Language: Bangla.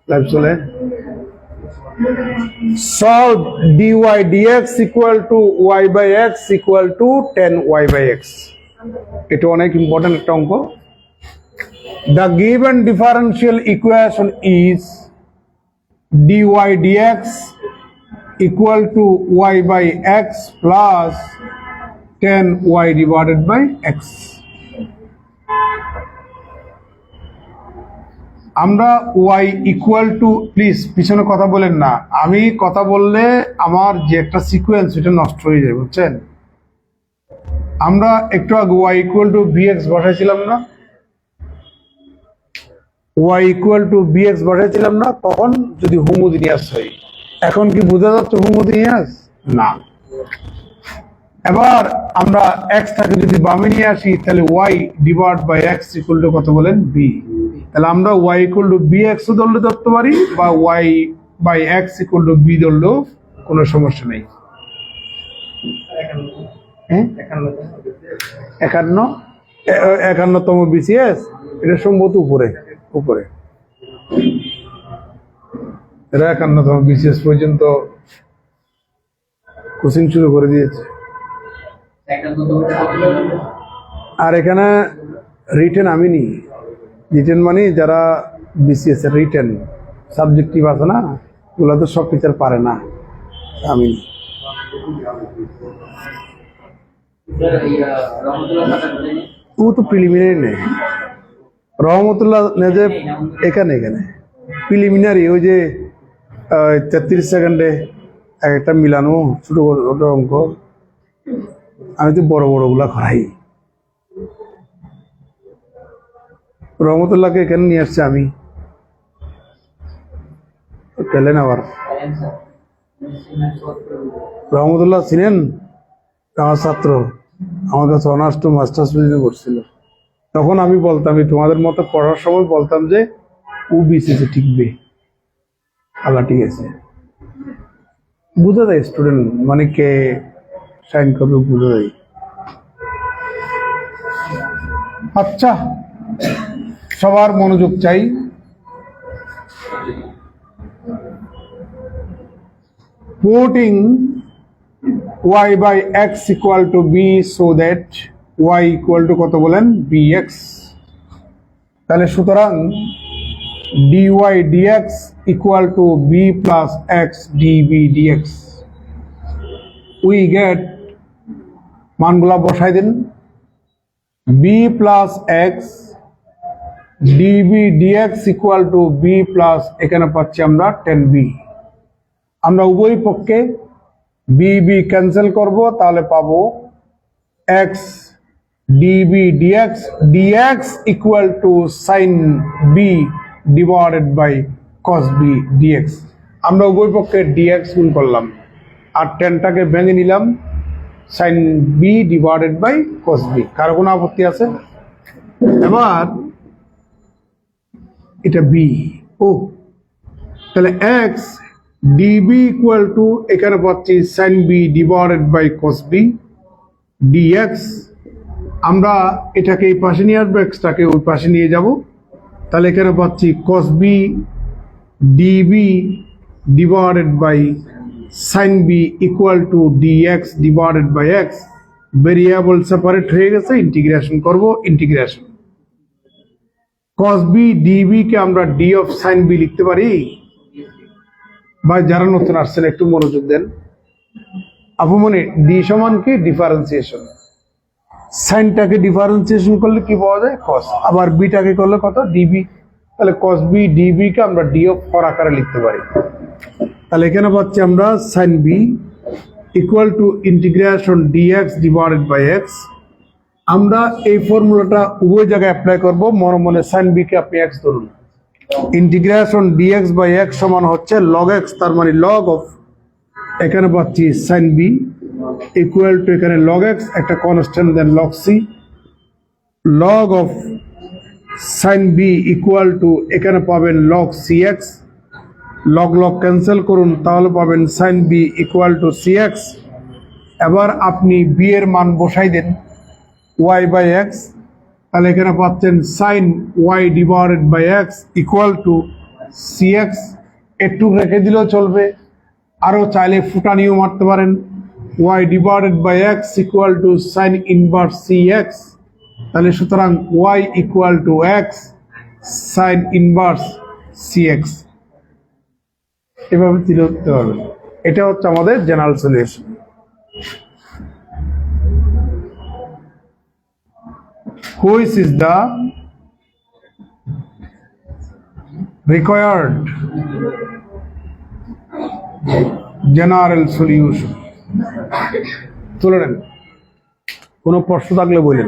লাইভ চলে। Solve dy dx equal to y by x equal to 10y by x. এটা অনেক ইম্পর্টেন্ট একটা অঙ্ক। The given differential equation is dy dx equal to y by x plus 10y divided by x. আমরা y ইকুয়াল টু, প্লিজ পিছনে কথা বলেন না, আমি কথা বললে আমার যে একটা সিকোয়েন্স এটা নষ্ট হয়ে যায়, বুঝছেন? আমরা একটু আগে y ইকুয়াল টু bx বসাইছিলাম না, y ইকুয়াল টু bx বসাইছিলাম না, তখন যদি হোমোজিনিয়াস হয়। এখন কি বোঝা যাচ্ছে হোমোজিনিয়াস না? এবার আমরা x টাকে যদি বামে নিয়ে আসি, তাহলে y divide by x equal to কত বলেন? b। তাহলে আমরা y ইকুয়াল টু bx ও ধরতে পারি, বা y by x equal to b ধরলেও কোনো সমস্যা নেই। 51তম বিসিএস, এটা সম্ভবত উপরে উপরে এরা 51তম বিসিএস পর্যন্ত কোচিং শুরু করে দিয়েছে। আর এখানে রিটেন আমি নি, রিটেন মানে যারা বিসিএস এর রিটেন সাবজেক্টিভ আছে না, ওগুলো তো সব টিচার পারে না, আমি ও তো প্রিলিমিনারি নেই, রহমতুল্লাহ নেজে এখানে প্রিলিমিনারি, ওই যে 33 সেকেন্ডে একটা মিলানো ছোট ছোট অঙ্ক, আমি তো বড় বড়গুলা করাই। রহমতুল্লাহকে এখানে নিয়ে আসছে, আমি পেলেন আবার। রহমতুল্লাহ ছিলেন আমার ছাত্র, আমার কাছে অনার্স টু মাস্টার্স পর্যন্ত করছিল। তখন আমি বলতাম, তোমাদের মতো পড়ার সময় বলতাম যে ও বিসিএসে টিকবে, আল্লাহ ঠিক আছে। বুঝা যায় স্টুডেন্ট মানে কে সাইন করবে, বুঝা যায়। আচ্ছা, সবার মনোযোগ চাই। Putting y by x equal to b so that y equal to কত বলেন? bx। তাহলে সুতরাং dy dx equal to b plus x db dx। We get মানগুলা বসাই দিন, b plus x db dx equal to b plus, এখানে পাচ্ছি আমরা 10b। আমরা উভয় পক্ষে b ক্যান্সেল করব, তাহলে পাবো x db dx dx equal to sin b divided by cos b dx। আমরা উভয় পক্ষে dx গুণ করলাম, আর 10টাকে ভেঙে নিলাম, sin b divided by cos b। কারো কোনো আপত্তি আছে? এবার এটা b, ও তাহলে x db equal to, এখানে পাচ্ছি sin b divided by cos b dx। আমরা এটাকে এই পাশে নিয়ে আসবো, এক্সটাকে ওই পাশে নিয়ে যাব, তাহলে এখানে পাচ্ছি cos b db divided by sin b equal to dx divided by x। Variable separate হয়ে গেছে, ইন্টিগ্রেশন করব, ইন্টিগ্রেশন cos b db কে আমরা d of sin b লিখতে পারি। বা যারা নতুন আসছেন একটু মনোযোগ দেন, আপু মনে ডি সমান কি? ডিফারেন্সিয়েশন। সাইনটাকে ডিফারেন্সিয়েশন করলে কি পাওয়া যায়? cos। আবার বিটাকে করলে কত? db। তাহলে cos b db কে আমরা d of 4 আকারে লিখতে পারি। তাহলে এখানে পাচ্ছি আমরা sin b equal to integration dx divided by x। আমরা এই ফর্মুলাটা উভয় জায়গায় অ্যাপ্লাই করব, মনে মনে sin b কে আপনি x ধরুন। ইন্টিগ্রেশন dx বাই x সমান হচ্ছে log x, তার মানে log of, এখানে পাচ্ছি sin b ইকুয়াল টু, এখানে log x একটা constant, then log c, log of sin b equal to, এখানে পাবেন log cx, log log cancel করুন, তাহলে পাবেন sin b equal to cx। এবার আপনি b এর মান বসাই দেন y বাই x, তাহলে এখানে পাচ্ছেন sin y divided by x equal to c x একটু রেখে দিলেও চলবে, আরও চাইলে ফুটানিও মারতে পারেন। Y divided by x equal to sine inverse c x, তাহলে সুতরাং y equal to x sine inverse c x, এভাবে তুলে দিতে পারবেন। এটা হচ্ছে আমাদের general solution. Which is the required general solution? তুলে নেন, কোনো প্রশ্ন থাকলে বলেন।